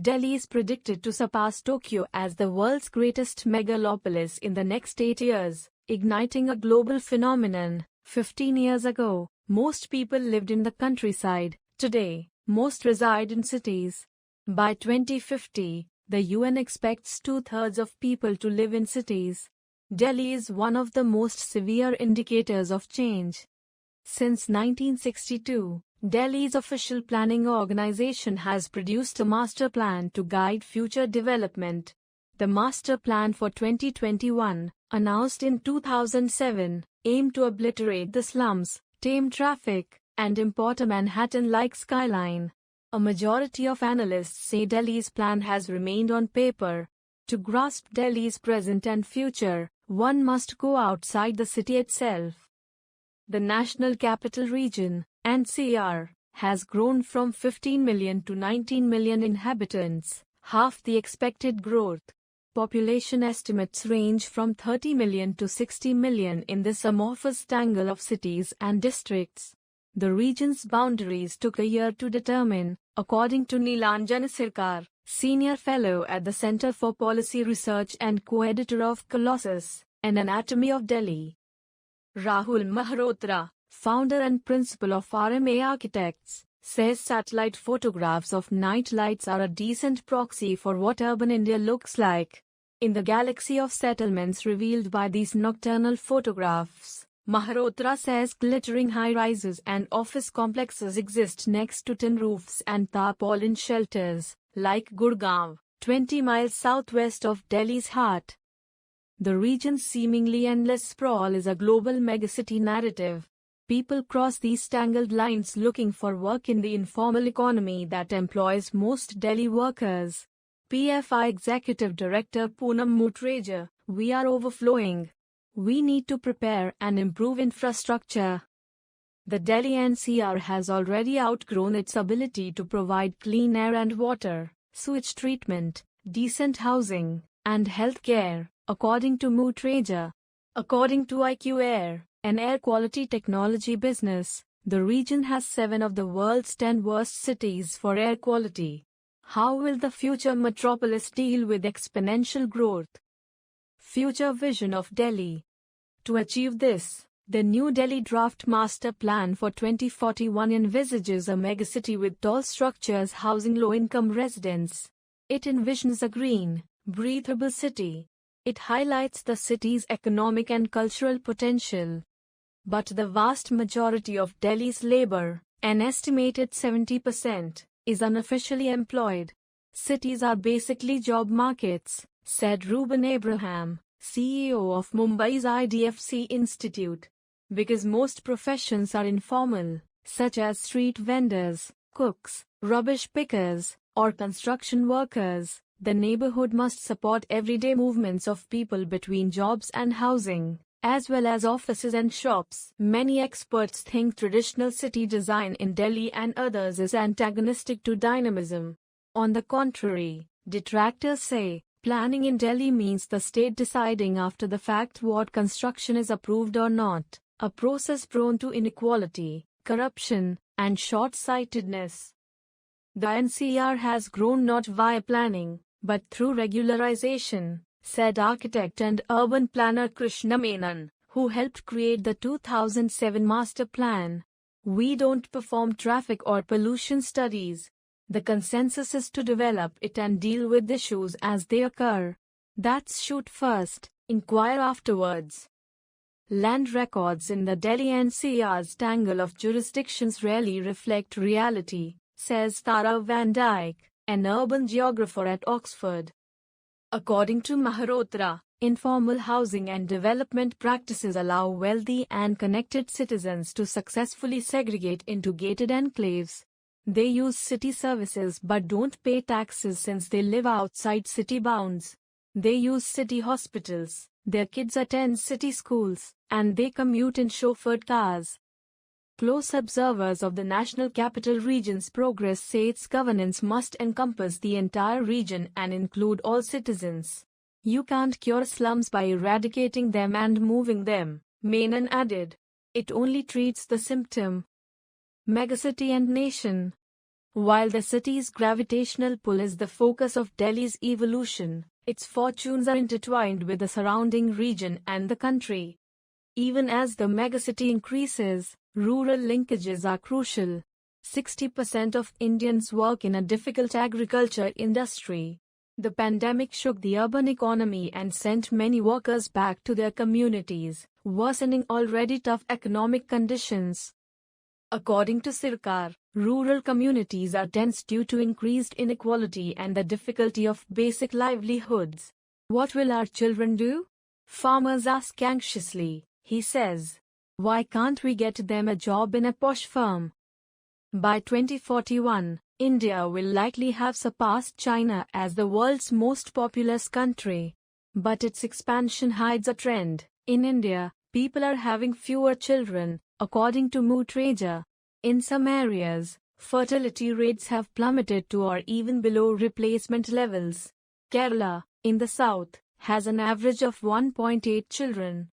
Delhi is predicted to surpass Tokyo as the world's greatest megalopolis in the next 8 years, igniting a global phenomenon. 15 years ago, most people lived in the countryside. Today, most reside in cities. By 2050, the UN expects 2/3 of people to live in cities. Delhi is one of the most severe indicators of change. Since 1962, Delhi's official planning organization has produced a master plan to guide future development. The Master Plan for 2021, announced in 2007, aimed to obliterate the slums, tame traffic, and import a Manhattan-like skyline. A majority of analysts say Delhi's plan has remained on paper. To grasp Delhi's present and future, one must go outside the city itself. The National Capital Region, NCR, has grown from 15 million to 19 million inhabitants, half the expected growth. Population estimates range from 30 million to 60 million in this amorphous tangle of cities and districts. The region's boundaries took a year to determine, according to Neelanjan Sircar, Senior Fellow at the Center for Policy Research and co-editor of Colossus, An Anatomy of Delhi. Rahul Malhotra, founder and principal of NewsRme Architects, says satellite photographs of night lights are a decent proxy for what urban India looks like. In the galaxy of settlements revealed by these nocturnal photographs, Malhotra says glittering high-rises and office complexes exist next to tin roofs and tarpaulin shelters, like Gurgaon, 20 miles southwest of Delhi's heart. The region's seemingly endless sprawl is a global megacity narrative. People cross these tangled lines looking for work in the informal economy that employs most Delhi workers. PFI Executive Director Poonam Mutreja, "We are overflowing. We need to prepare and improve infrastructure." The Delhi NCR has already outgrown its ability to provide clean air and water, sewage treatment, decent housing, and health care, according to Mutreja. According to IQ Air, an air quality technology business, the region has 7 of the world's 10 worst cities for air quality. How will the future metropolis deal with exponential growth? Future vision of Delhi. To achieve this, the New Delhi Draft Master Plan for 2041 envisages a megacity with tall structures housing low-income residents. It envisions a green, breathable city. It highlights the city's economic and cultural potential. But the vast majority of Delhi's labor, an estimated 70%, is unofficially employed. Cities are basically job markets, said Ruben Abraham, CEO of Mumbai's IDFC Institute. Because most professions are informal, such as street vendors, cooks, rubbish pickers, or construction workers, the neighborhood must support everyday movements of people between jobs and housing, as well as offices and shops. Many experts think traditional city design in Delhi and others is antagonistic to dynamism. On the contrary, detractors say, planning in Delhi means the state deciding after the fact what construction is approved or not, a process prone to inequality, corruption, and short-sightedness. The NCR has grown not via planning, but through regularization, said architect and urban planner Krishna Menon, who helped create the 2007 Master Plan. "We don't perform traffic or pollution studies. The consensus is to develop it and deal with issues as they occur. That's shoot first, inquire afterwards." Land records in the Delhi NCR's tangle of jurisdictions rarely reflect reality, says Tara Van Dyke, an urban geographer at Oxford. According to Malhotra, informal housing and development practices allow wealthy and connected citizens to successfully segregate into gated enclaves. They use city services but don't pay taxes since they live outside city bounds. They use city hospitals, their kids attend city schools, and they commute in chauffeured cars. Close observers of the National Capital Region's progress say its governance must encompass the entire region and include all citizens. "You can't cure slums by eradicating them and moving them," Menon added. "It only treats the symptom." Megacity and nation. While the city's gravitational pull is the focus of Delhi's evolution, its fortunes are intertwined with the surrounding region and the country. Even as the megacity increases, rural linkages are crucial. 60% of Indians work in a difficult agriculture industry. The pandemic shook the urban economy and sent many workers back to their communities, worsening already tough economic conditions. According to Sircar, rural communities are tense due to increased inequality and the difficulty of basic livelihoods. What will our children do? Farmers ask anxiously, he says. Why can't we get them a job in a posh firm? By 2041, India will likely have surpassed China as the world's most populous country. But its expansion hides a trend. In India, people are having fewer children, according to Mootrager. In some areas, fertility rates have plummeted to or even below replacement levels. Kerala, in the south, has an average of 1.8 children.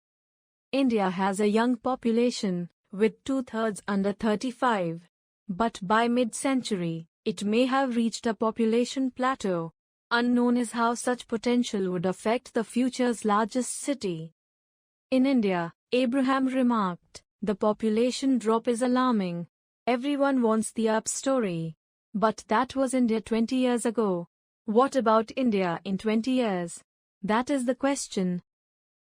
India has a young population, with 2/3 under 35. But by mid-century, it may have reached a population plateau. Unknown is how such potential would affect the future's largest city. In India, Abraham remarked, the population drop is alarming. Everyone wants the up story. But that was India 20 years ago. What about India in 20 years? That is the question.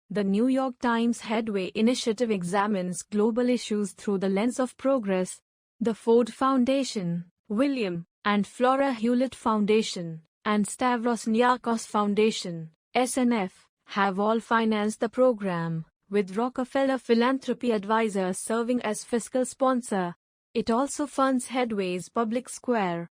The New York Times Headway Initiative examines global issues through the lens of progress. The Ford Foundation, William and Flora Hewlett Foundation, and Stavros Niarchos Foundation, SNF, have all financed the program, with Rockefeller Philanthropy Advisors serving as fiscal sponsor. It also funds Headway's Public Square,